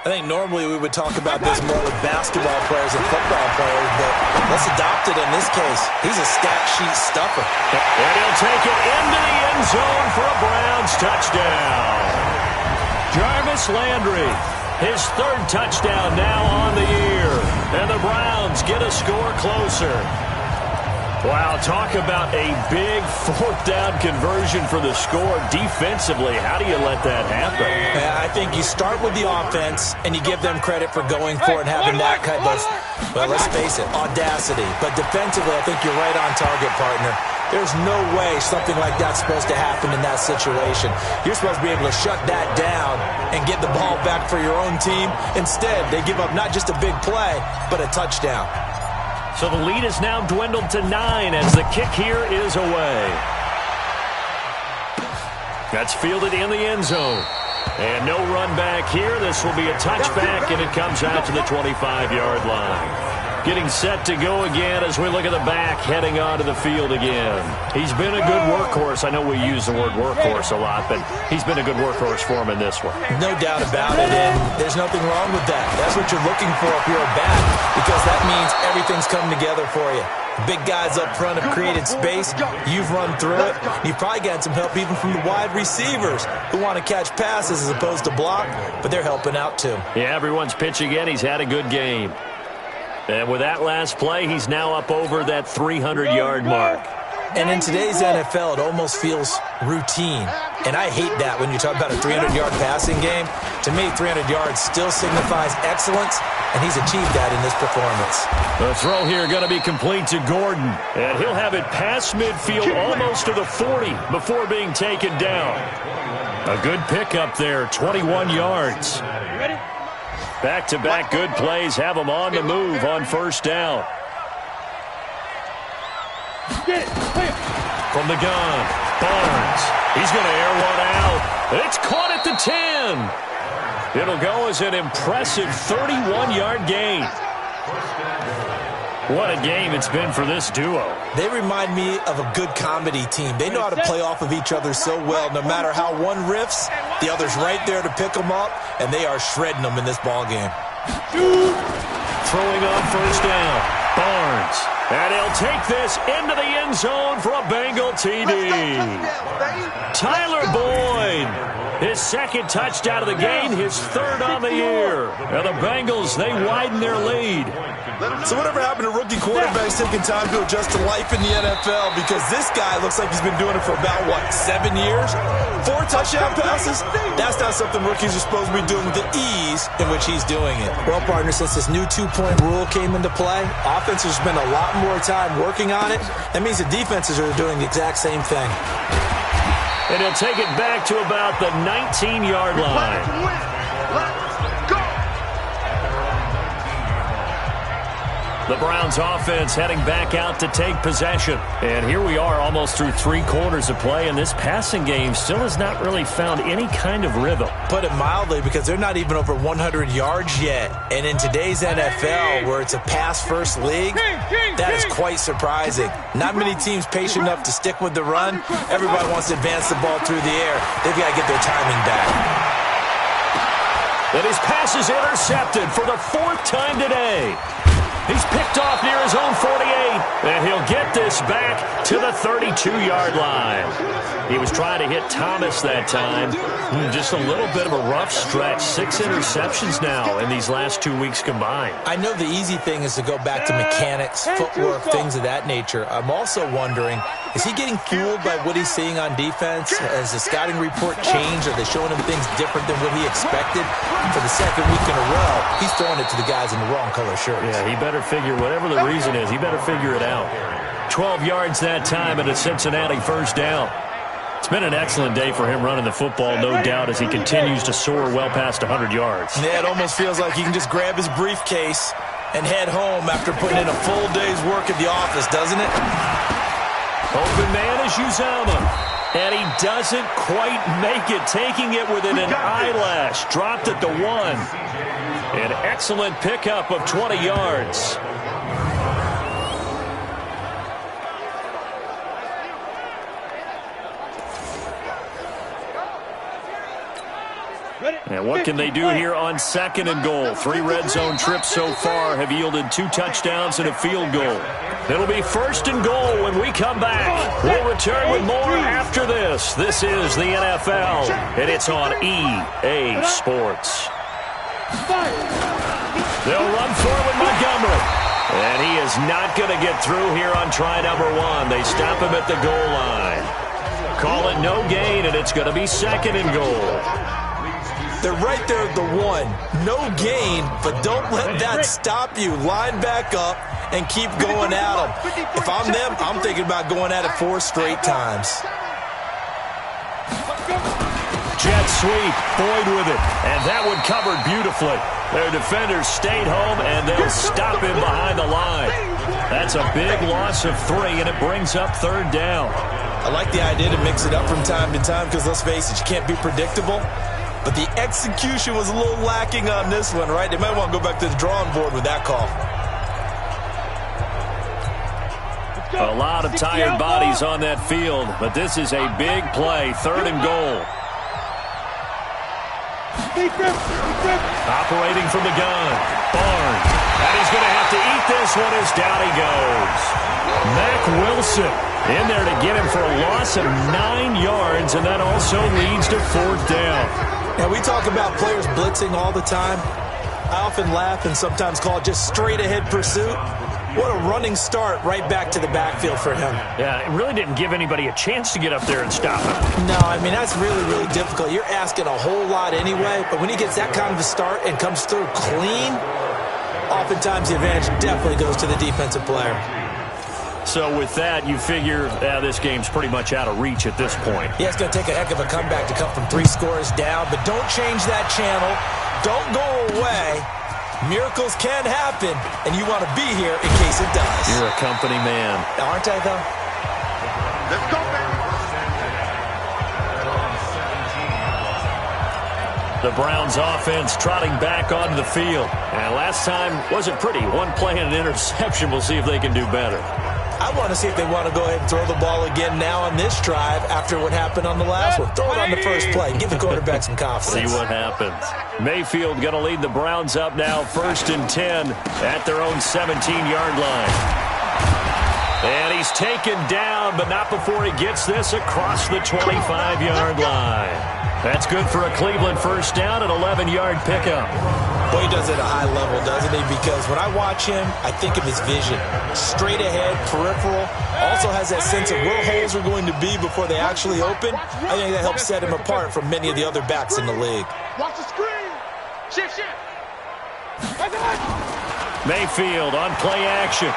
I think normally we would talk about this more with basketball players and football players, but let's adopt it in this case. He's a stat sheet stuffer. And he'll take it into the end zone for a Browns touchdown. Jarvis Landry, his third touchdown now on the year. And the Browns get a score closer. Wow, talk about a big fourth down conversion for the score defensively. How do you let that happen? Yeah, I think you start with the offense and you give them credit for going for it and having that kind of, well, let's face it, audacity. But defensively, I think you're right on target, partner. There's no way something like that's supposed to happen in that situation. You're supposed to be able to shut that down and get the ball back for your own team. Instead, they give up not just a big play, but a touchdown. So the lead is now dwindled to 9 as the kick here is away. That's fielded in the end zone. And no run back here. This will be a touchback, and it comes out to the 25-yard line. Getting set to go again as we look at the back heading onto the field again. He's been a good workhorse. I know we use the word workhorse a lot, but he's been a good workhorse for him in this one. No doubt about it, and there's nothing wrong with that. That's what you're looking for if you're a back, because that means everything's coming together for you. Big guys up front have created space. You've run through it. You've probably got some help even from the wide receivers who want to catch passes as opposed to block, but they're helping out too. Yeah, everyone's pitching in. He's had a good game. And with that last play, he's now up over that 300-yard mark. And in today's NFL, it almost feels routine. And I hate that when you talk about a 300-yard passing game. To me, 300 yards still signifies excellence, and he's achieved that in this performance. The throw here going to be complete to Gordon. And he'll have it past midfield almost to the 40 before being taken down. A good pickup there, 21 yards. Ready? Back-to-back good plays have him on the move on first down. From the gun, Barnes. He's going to air one out. It's caught at the 10. It'll go as an impressive 31-yard gain. What a game it's been for this duo. They remind me of a good comedy team. They know how to play off of each other so well. No matter how one riffs, the other's right there to pick them up, and they are shredding them in this ball game. Throwing on first down, Barnes. And he'll take this into the end zone for a Bengal TD. Tyler Boyd, his second touchdown of the game, his third on the year. And the Bengals, they widen their lead. So whatever happened to rookie quarterbacks taking time to adjust to life in the NFL? Because this guy looks like he's been doing it for about, 7 years? 4 touchdown passes? That's not something rookies are supposed to be doing with the ease in which he's doing it. Well, partner, since this new two-point rule came into play, offenses spend a lot more time working on it. That means the defenses are doing the exact same thing. And he'll take it back to about the 19-yard line. The Browns offense heading back out to take possession. And here we are almost through 3 quarters of play, and this passing game still has not really found any kind of rhythm. Put it mildly, because they're not even over 100 yards yet. And in today's NFL, where it's a pass-first league, that is quite surprising. Not many teams patient enough to stick with the run. Everybody wants to advance the ball through the air. They've got to get their timing back. And his pass is intercepted for the 4th time today. He's picked off near his own 48, and he'll get this back to the 32-yard line. He was trying to hit Thomas that time. Just a little bit of a rough stretch. 6 interceptions now in these last 2 weeks combined. I know the easy thing is to go back to mechanics, footwork, things of that nature. I'm also wondering, is he getting fooled by what he's seeing on defense? Has the scouting report changed? Are they showing him things different than what he expected? For the second week in a row, he's throwing it to the guys in the wrong color shirts. Yeah, he better figure, whatever the reason is, he better figure it out. 12 yards that time and a Cincinnati first down. It's been an excellent day for him running the football, no doubt, as he continues to soar well past 100 yards. Yeah, it almost feels like he can just grab his briefcase and head home after putting in a full day's work at the office, doesn't it? Open man is Uzama. And he doesn't quite make it, taking it within an eyelash. Dropped at the 1. An excellent pickup of 20 yards. And what can they do here on 2nd and goal? 3 red zone trips so far have yielded 2 touchdowns and a field goal. It'll be 1st and goal when we come back. We'll return with more after this. This is the NFL, and it's on EA Sports. They'll run forward Montgomery. And he is not going to get through here on try number 1. They stop him at the goal line. Call it no gain, and it's going to be 2nd and goal. They're right there at the 1. No gain, but don't let that stop you. Line back up and keep going at them. If I'm them, I'm thinking about going at it 4 straight times. Jet sweep, Boyd with it, and that one covered beautifully. Their defenders stayed home, and they'll stop him behind the line. That's a big loss of 3, and it brings up 3rd down. I like the idea to mix it up from time to time because, let's face it, you can't be predictable. But the execution was a little lacking on this one, right? They might want to go back to the drawing board with that call. A lot of tired bodies on that field, but this is a big play, 3rd and goal. Operating from the gun, Barnes. And he's going to have to eat this one as down he goes. Mack Wilson in there to get him for a loss of 9 yards, and that also leads to 4th down. Now, we talk about players blitzing all the time. I often laugh and sometimes call it just straight-ahead pursuit. What a running start right back to the backfield for him. Yeah, it really didn't give anybody a chance to get up there and stop him. No, I mean, that's really, really difficult. You're asking a whole lot anyway, but when he gets that kind of a start and comes through clean, oftentimes the advantage definitely goes to the defensive player. So with that, you figure this game's pretty much out of reach at this point. Yeah, it's going to take a heck of a comeback to come from 3 scores down, but don't change that channel. Don't go away. Miracles can happen, and you want to be here in case it does. You're a company man. Aren't I, though? Let's go, baby. The Browns offense trotting back onto the field. And last time wasn't pretty. 1 play and an interception. We'll see if they can do better. I want to see if they want to go ahead and throw the ball again now on this drive after what happened on the last one. Throw it on the first play. Give the quarterback some confidence. See what happens. Mayfield going to lead the Browns up now 1st and 10 at their own 17-yard line. And he's taken down, but not before he gets this across the 25-yard line. That's good for a Cleveland 1st down, an 11-yard pickup. Boy, he does it at a high level, doesn't he? Because when I watch him, I think of his vision. Straight ahead, peripheral. Also has that sense of where holes are going to be before they actually open. I think that helps set him apart from many of the other backs in the league. Watch the screen. Shift. Mayfield on play action.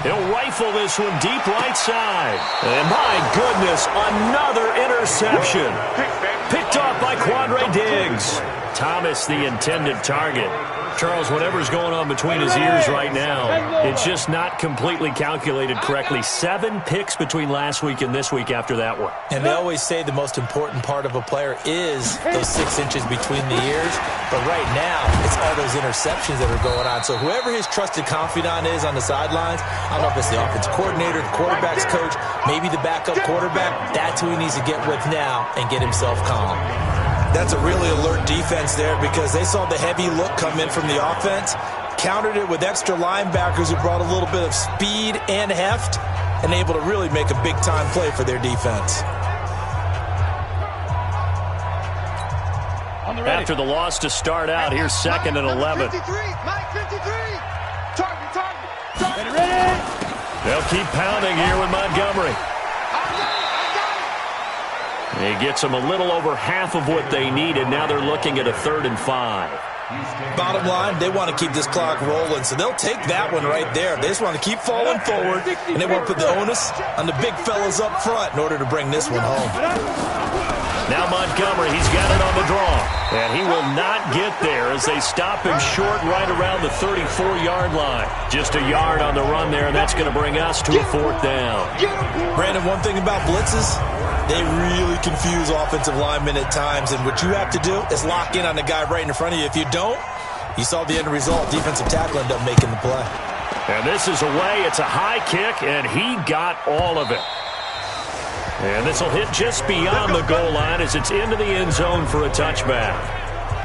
He'll rifle this one deep right side. And my goodness, another interception. Picked off by Quandre Diggs. Thomas, the intended target. Charles, whatever's going on between his ears right now, it's just not completely calculated correctly. 7 picks between last week and this week after that one. And they always say the most important part of a player is those 6 inches between the ears. But right now, it's all those interceptions that are going on. So whoever his trusted confidant is on the sidelines, I don't know if it's the offensive coordinator, the quarterback's coach, maybe the backup quarterback, that's who he needs to get with now and get himself calm. That's a really alert defense there because they saw the heavy look come in from the offense, countered it with extra linebackers who brought a little bit of speed and heft, and able to really make a big-time play for their defense. After the loss to start out, here's 2nd and 11. 53, Mike 53. Target. Ready. They'll keep pounding here with Montgomery. He gets them a little over half of what they needed. Now they're looking at a 3rd and 5. Bottom line, they want to keep this clock rolling, so they'll take that one right there. They just want to keep falling forward, and they want to put the onus on the big fellas up front in order to bring this one home. Now Montgomery, he's got it on the draw. And he will not get there as they stop him short right around the 34-yard line. Just a yard on the run there, and that's going to bring us to a 4th down. Brandon, one thing about blitzes, they really confuse offensive linemen at times, and what you have to do is lock in on the guy right in front of you. If you don't, you saw the end result. Defensive tackle ended up making the play. And this is away. It's a high kick, and he got all of it. And this will hit just beyond the goal line as it's into the end zone for a touchback.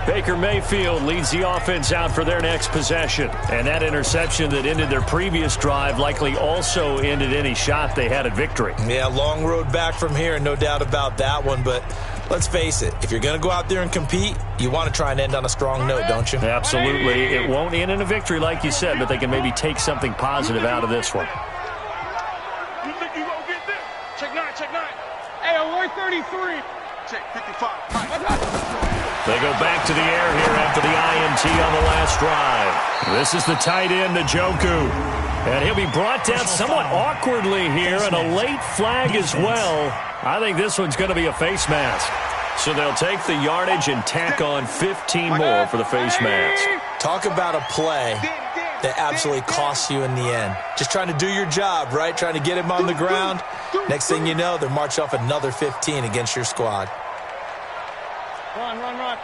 Baker Mayfield leads the offense out for their next possession. And that interception that ended their previous drive likely also ended any shot they had at victory. Yeah, long road back from here, no doubt about that one. But let's face it, if you're going to go out there and compete, you want to try and end on a strong note, don't you? Absolutely. It won't end in a victory like you said, but they can maybe take something positive out of this one. You think you gonna get this? Check 9, check 9. Hey, 133. Check 55. They go back to the air here after the INT on the last drive. This is the tight end, Njoku. And he'll be brought down somewhat awkwardly here, and a late flag as well. I think this one's going to be a face mask. So they'll take the yardage and tack on 15 more for the face mask. Talk about a play that absolutely costs you in the end. Just trying to do your job, right? Trying to get him on the ground. Next thing you know, they're marching off another 15 against your squad. Run, run, run.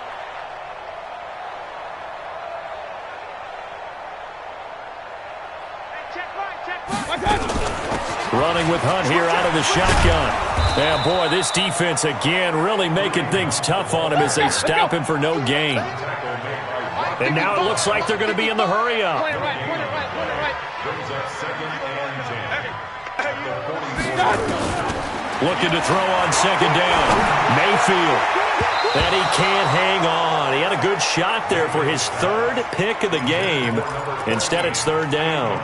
Running with Hunt here out of the shotgun. And boy, this defense again really making things tough on him as they stop him for no gain. And now it looks like they're going to be in the hurry up. Looking to throw on second down. Mayfield. And he can't hang on. He had a good shot there for his third pick of the game. Instead, it's third down.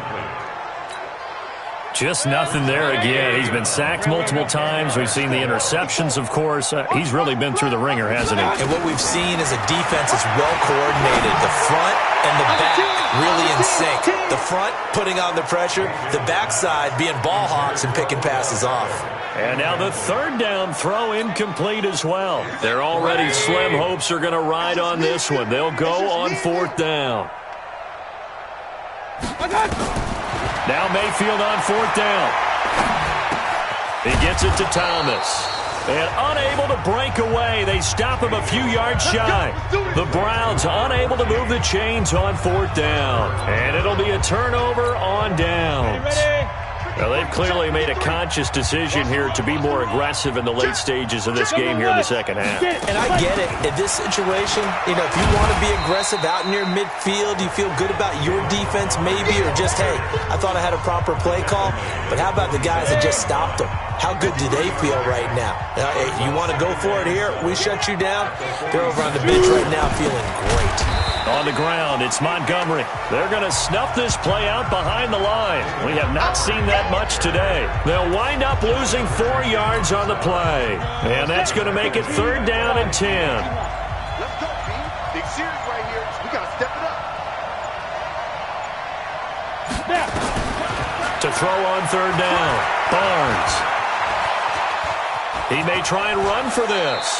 Just nothing there again. He's been sacked multiple times. We've seen the interceptions, of course. He's really been through the ringer, hasn't he? And what we've seen is a defense that's well coordinated. The front and the back really in sync. The front putting on the pressure. The backside being ball hawks and picking passes off. And now the third down throw incomplete as well. Their already slim hopes are going to ride on this one. They'll go on fourth down. Now Mayfield on fourth down. He gets it to Thomas. And unable to break away. They stop him a few yards shy. The Browns unable to move the chains on fourth down. And it'll be a turnover on downs. Well, they've clearly made a conscious decision here to be more aggressive in the late stages of this game here in the second half. And I get it. In this situation, if you want to be aggressive out in your midfield, you feel good about your defense maybe, or just, hey, I thought I had a proper play call. But how about the guys that just stopped them? How good do they feel right now? You want to go for it here? We shut you down. They're over on the bench right now feeling great. On the ground, it's Montgomery. They're going to snuff this play out behind the line. We have not seen that much today. They'll wind up losing 4 yards on the play. And that's going to make it third down and 10. Let's go, B. Big series right here. We got to step it up. To throw on third down, Barnes. He may try and run for this.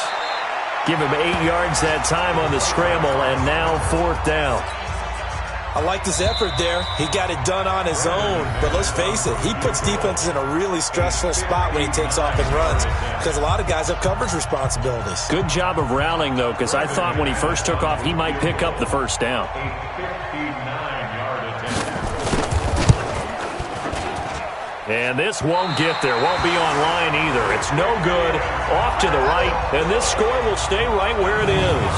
Give him 8 yards that time on the scramble, and now fourth down. I like this effort there. He got it done on his own. But let's face it, he puts defenses in a really stressful spot when he takes off and runs because a lot of guys have coverage responsibilities. Good job of rallying, though, because I thought when he first took off, he might pick up the first down. And this won't get there, won't be online either. It's no good, off to the right, and this score will stay right where it is.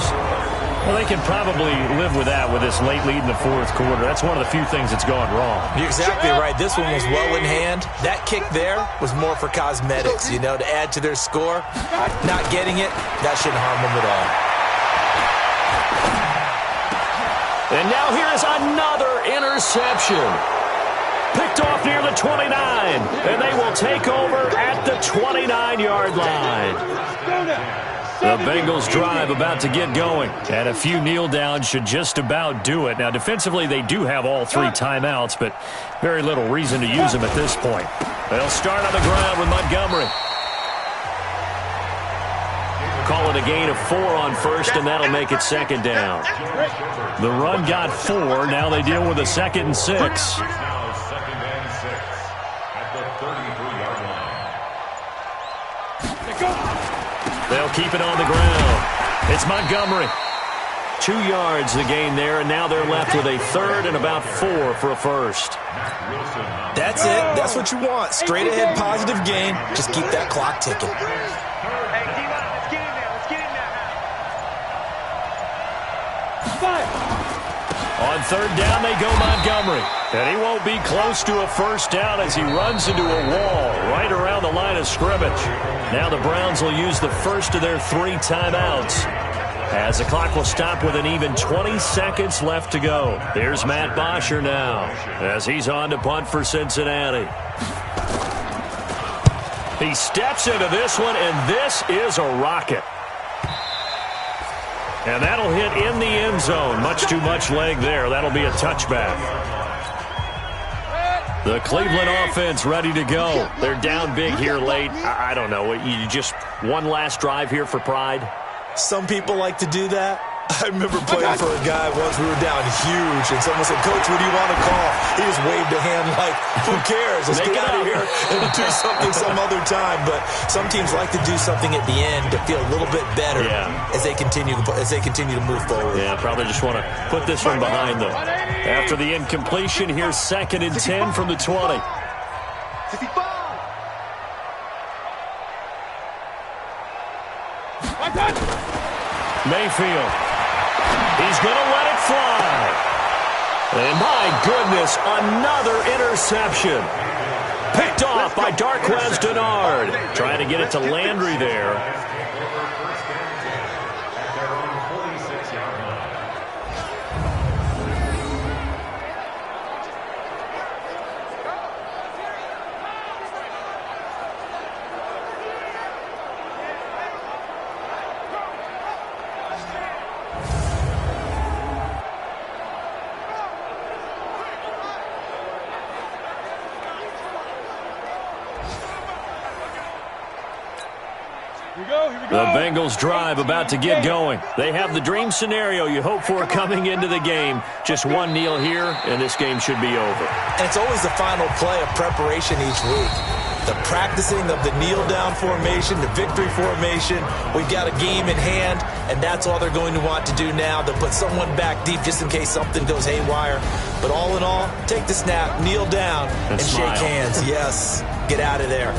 Well, they can probably live with that with this late lead in the fourth quarter. That's one of the few things that's gone wrong. You're exactly right. This one was well in hand. That kick there was more for cosmetics, to add to their score. Not getting it, that shouldn't harm them at all. And now here's another interception. Picked off near the 29, and they will take over at the 29-yard line. The Bengals drive about to get going, and a few kneel downs should just about do it. Now, defensively, they do have all 3 timeouts, but very little reason to use them at this point. They'll start on the ground with Montgomery. Call it a gain of 4 on first, and that'll make it second down. The run got 4. Now they deal with a 2nd and 6. They'll keep it on the ground. It's Montgomery. 2 yards the gain there, and now they're left with a third and about 4 for a first. That's it. That's what you want. Straight ahead positive gain. Just keep that clock ticking. Hey, D-line, let's get in there. Let's get in there. On third down, they go Montgomery. And he won't be close to a first down as he runs into a wall right around the line of scrimmage. Now the Browns will use the first of their 3 timeouts, as the clock will stop with an even 20 seconds left to go. Here's Matt Bosher now as he's on to punt for Cincinnati. He steps into this one, and this is a rocket. And that'll hit in the end zone. Much too much leg there. That'll be a touchback. The Cleveland offense ready to go. They're down big here late. I don't know. You just one last drive here for pride? Some people like to do that. I remember playing for a guy once. We were down huge, and someone said, "Coach, what do you want to call?" He just waved a hand like, "Who cares? Let's get out of here and do something some other time." But some teams like to do something at the end to feel a little bit better as they continue to move forward. Yeah, probably just want to put this one behind them. After the incompletion, here's 2nd and 10 from the 20. 65. Mayfield. He's going to let it fly. And my goodness, another interception. Picked off by Darqueze Dennard. Trying to get it to Landry there. The Bengals drive about to get going. They have the dream scenario you hope for coming into the game. Just one kneel here, and this game should be over. And it's always the final play of preparation each week. The practicing of the kneel-down formation, the victory formation. We've got a game in hand, and that's all they're going to want to do now. They'll put someone back deep just in case something goes haywire. But all in all, take the snap, kneel down, and shake hands. Yes, get out of there.